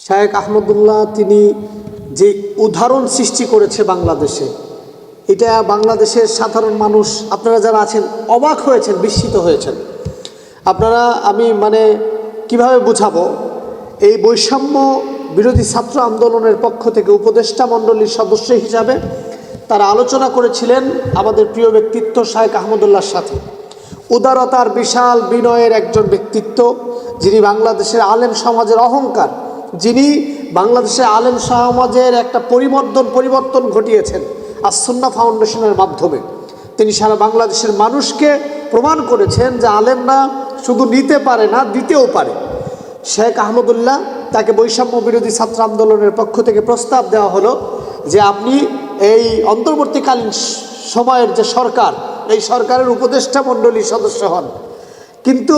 শায়েখ আহমদুল্লাহ তিনি যে উদাহরণ সৃষ্টি করেছে বাংলাদেশে, এটা বাংলাদেশের সাধারণ মানুষ আপনারা যারা আছেন অবাক হয়েছেন, বিস্মিত হয়েছেন। আপনারা আমি কিভাবে বুঝাবো, এই বৈষম্য বিরোধী ছাত্র আন্দোলনের পক্ষ থেকে উপদেষ্টা মণ্ডলীর সদস্য হিসাবে তারা আলোচনা করেছিলেন আমাদের প্রিয় ব্যক্তিত্ব শায়েখ আহমদুল্লাহর সাথে। উদারতার বিশাল বিনয়ের একজন ব্যক্তিত্ব, যিনি বাংলাদেশের আলেম সমাজের অহংকার, যিনি বাংলাদেশের আলেম সমাজের একটা পরিবর্তন ঘটিয়েছেন আস-সুন্নাহ ফাউন্ডেশনের মাধ্যমে। তিনি সারা বাংলাদেশের মানুষকে প্রমাণ করেছেন যে আলেমরা শুধু নিতে পারে না, দিতেও পারে। শায়েখ আহমদুল্লাহ তাকে বৈষম্য বিরোধী ছাত্র আন্দোলনের পক্ষ থেকে প্রস্তাব দেওয়া হলো যে আপনি এই অন্তর্বর্তীকালীন সময়ের যে সরকার, এই সরকারের উপদেষ্টা মণ্ডলীর সদস্য হন। কিন্তু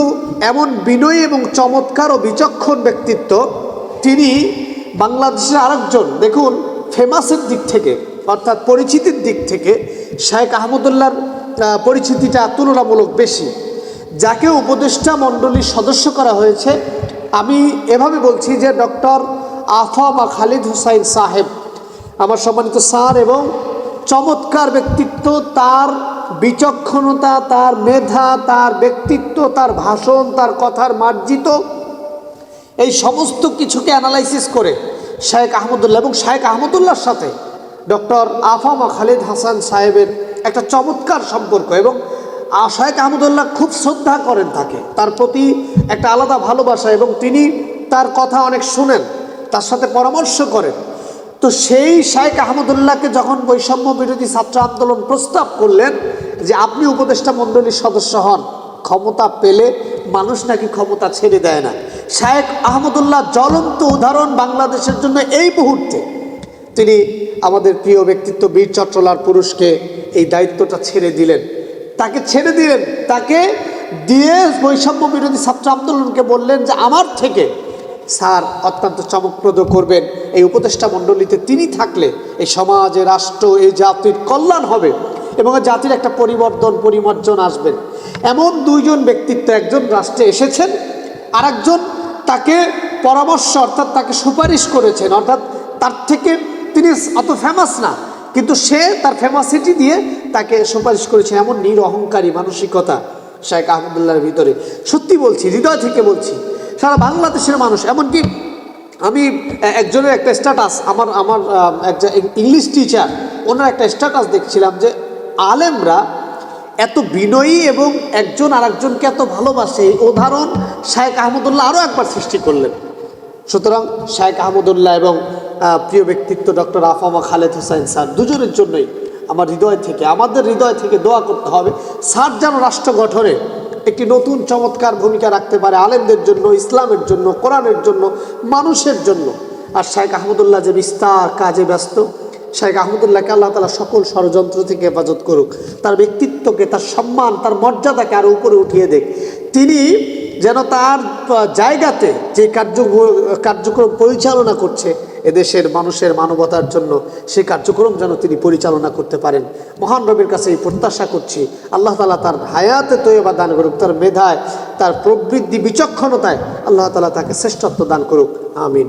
এমন বিনয়ী এবং চমৎকার ও বিচক্ষণ ব্যক্তিত্ব, তিনি বাংলাদেশের আরেকজন, দেখুন ফেমাসের দিক থেকে অর্থাৎ পরিচিতির দিক থেকে শায়েখ আহমদুল্লাহর পরিচিতিটা তুলনামূলক বেশি। যাকে উপদেষ্টা মণ্ডলীর সদস্য করা হয়েছে, আমি এভাবে বলছি যে ডক্টর আফামা খালিদ হুসাইন সাহেব, আমার সম্মানিত স্যার, এবং চমৎকার ব্যক্তিত্ব, তার বিচক্ষণতা, তার মেধা, তার ব্যক্তিত্ব, তার ভাষণ, তার কথার মার্জিত, এই সমস্ত কিছুকে অ্যানালাইসিস করে শায়েখ আহমদুল্লাহ এবং শায়েখ আহমদুল্লাহর সাথে ডক্টর আফামা খালিদ হাসান সাহেবের একটা চমৎকার সম্পর্ক, এবং শায়েখ আহমদুল্লাহ খুব শ্রদ্ধা করেন তাকে, তার প্রতি একটা আলাদা ভালোবাসা, এবং তিনি তার কথা অনেক শুনেন, তার সাথে পরামর্শ করেন। তো সেই শায়েখ আহমদুল্লাহকে যখন বৈষম্য বিরোধী ছাত্র আন্দোলন প্রস্তাব করলেন যে আপনি উপদেষ্টা মণ্ডলীর সদস্য হন, ক্ষমতা পেলে মানুষ নাকি ক্ষমতা ছেড়ে দেয় না। শায়েখ আহমদুল্লাহ জ্বলন্ত উদাহরণ বাংলাদেশের জন্য। এই মুহূর্তে তিনি আমাদের প্রিয় ব্যক্তিত্ব বীর চট্টলার পুরুষকে এই দায়িত্বটা ছেড়ে দিলেন, তাকে দিয়ে বৈষম্য বিরোধী ছাত্র আন্দোলনকে বললেন যে আমার থেকে স্যার অত্যন্ত চমকপ্রদ করবেন, এই উপদেষ্টা মণ্ডলীতে তিনি থাকলে এই সমাজে, রাষ্ট্র, এই জাতির কল্যাণ হবে এবং জাতির একটা পরিমার্জন আসবেন। এমন দুইজন ব্যক্তিত্ব, একজন রাষ্ট্রে এসেছেন, আরেকজন তাকে পরামর্শ অর্থাৎ তাকে সুপারিশ করেছেন, অর্থাৎ তার থেকে তিনি অত ফেমাস না, কিন্তু সে তার ফেমাসিটি দিয়ে তাকে সুপারিশ করেছেন। এমন নিরহংকারী মানসিকতা শায়েখ আহমদুল্লাহর ভিতরে। সত্যি বলছি, হৃদয় থেকে বলছি, সারা বাংলাদেশের মানুষ, এমনকি আমি একজনের একটা স্ট্যাটাস, আমার একটা ইংলিশ টিচার, ওনার একটা স্ট্যাটাস দেখছিলাম যে আলেমরা এত বিনয়ী এবং একজন আরেকজনকে এত ভালোবাসে, এই উদাহরণ শায়েখ আহমদুল্লাহ আরও একবার সৃষ্টি করলেন। সুতরাং শায়েখ আহমদুল্লাহ এবং প্রিয় ব্যক্তিত্ব ডক্টর আফামা খালেদ হোসাইন স্যার, দুজনের জন্যই আমাদের হৃদয় থেকে দোয়া করতে হবে, স্যার যেন রাষ্ট্র গঠনে একটি নতুন চমৎকার ভূমিকা রাখতে পারে, আলেমদের জন্য, ইসলামের জন্য, কোরআনের জন্য, মানুষের জন্য। আর শায়েখ আহমদুল্লাহ যে বিস্তার কাজে ব্যস্ত, শায়েখ আহমদুল্লাহকে আল্লাহ তাআলা সকল ষড়যন্ত্র থেকে হেফাজত করুক, তার ব্যক্তিত্বকে, তার সম্মান, তার মর্যাদাকে আরও উপরে উঠিয়ে দেখ। তিনি যেন তার জায়গাতে যে কার্যক্রম পরিচালনা করছে এদেশের মানুষের মানবতার জন্য, সেই কার্যক্রম যেন তিনি পরিচালনা করতে পারেন। মহান রবের কাছে এই প্রত্যাশা করছি, আল্লাহ তাআলা তার হায়াতে তৈয়বা দান করুক, তার মেধায়, তার প্রবৃদ্ধি, বিচক্ষণতায় আল্লাহ তাআলা তাকে শ্রেষ্ঠত্ব দান করুক। আমিন।